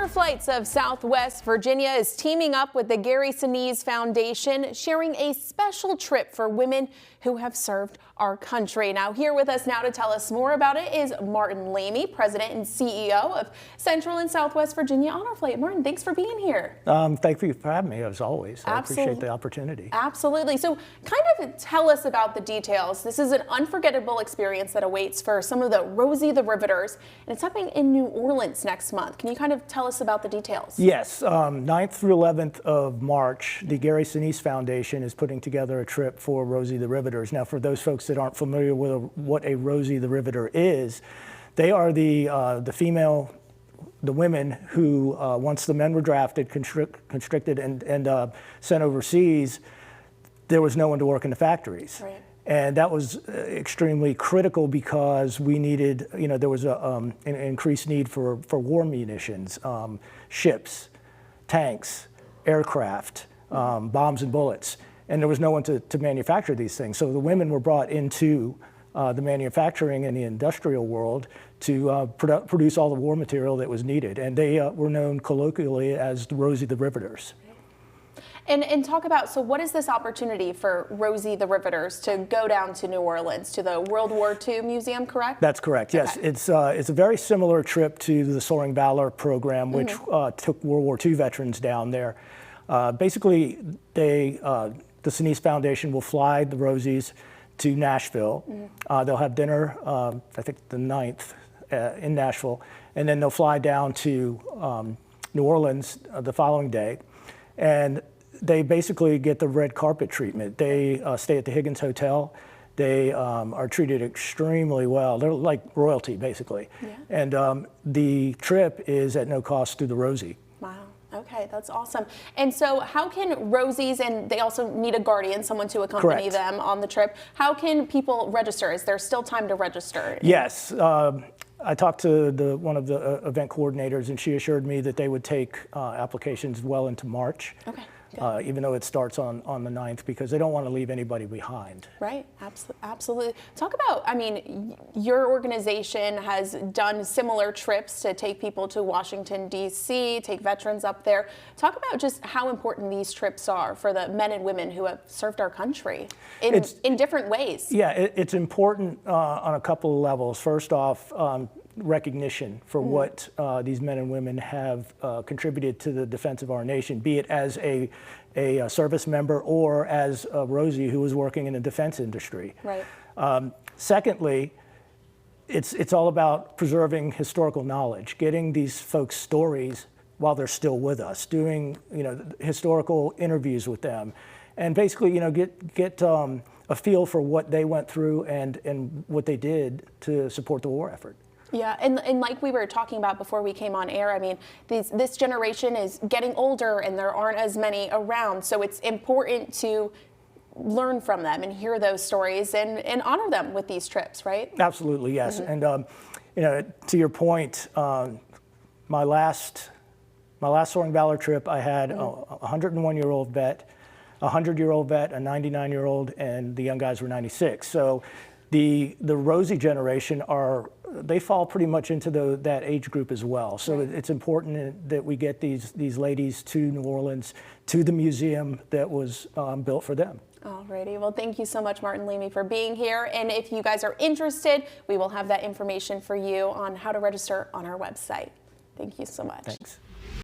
Honor Flights of Southwest Virginia is teaming up with the Gary Sinise Foundation, sharing a special trip for women who have served our country. Now, here with us now to tell us more about it is Martin Lamey, President and CEO of Central and Southwest Virginia Honor Flight. Martin, thanks for being here. Thank you for having me, as always. I appreciate the opportunity. Absolutely. So kind of tell us about the details. This is an unforgettable experience that awaits for some of the Rosie the Riveters, and it's happening in New Orleans next month. Can you kind of tell us about the details? Yes. 9th through 11th of March, the Gary Sinise Foundation is putting together a trip for Rosie the Riveters. Now, for those folks that aren't familiar with what a Rosie the Riveter is, they are the women who, once the men were drafted, conscripted, and sent overseas, there was no one to work in the factories. Right. And that was extremely critical because we needed, there was an increased need for war munitions, ships, tanks, aircraft, bombs and bullets. And there was no one to manufacture these things. So the women were brought into the manufacturing and the industrial world to produce all the war material that was needed. And they were known colloquially as the Rosie the Riveters. And talk about, so what is this opportunity for Rosie the Riveters to go down to New Orleans, to the World War II Museum, correct? That's correct, yes. Okay. It's a very similar trip to the Soaring Valor program, which took World War II veterans down there. Basically, the Sinise Foundation will fly the Rosies to Nashville. They'll have dinner, I think the 9th, in Nashville, and then they'll fly down to New Orleans the following day. And they basically get the red carpet treatment. They stay at the Higgins Hotel. They are treated extremely well. They're like royalty, basically. Yeah. And the trip is at no cost to the Rosie. Wow. Okay, that's awesome. And so how can Rosies, and they also need a guardian, someone to accompany them on the trip, how can people register? Is there still time to register? Yes. I talked to one of the event coordinators, and she assured me that they would take applications well into March. Okay. Even though it starts on the 9th, because they don't want to leave anybody behind. Right, absolutely. Talk about, I mean, your organization has done similar trips to take people to Washington, D.C., take veterans up there. Talk about just how important these trips are for the men and women who have served our country in different ways. Yeah, it's important on a couple of levels. First off, recognition for what these men and women have contributed to the defense of our nation, be it as a service member or as a Rosie who was working in the defense industry. Right. Secondly, it's all about preserving historical knowledge, getting these folks' stories while they're still with us, doing historical interviews with them, and basically get a feel for what they went through and what they did to support the war effort. Yeah, and like we were talking about before we came on air, I mean, this generation is getting older and there aren't as many around, so it's important to learn from them and hear those stories and honor them with these trips, right? Absolutely, yes. And to your point, my last Soaring Valor trip, I had a 101-year-old vet, a 100-year-old vet, a 99-year-old, and the young guys were 96. So the Rosie generation they fall pretty much into that age group as well. So it's important that we get these ladies to New Orleans, to the museum that was built for them. Alrighty, well, thank you so much, Martin Lamey, for being here. And if you guys are interested, we will have that information for you on how to register on our website. Thank you so much. Thanks.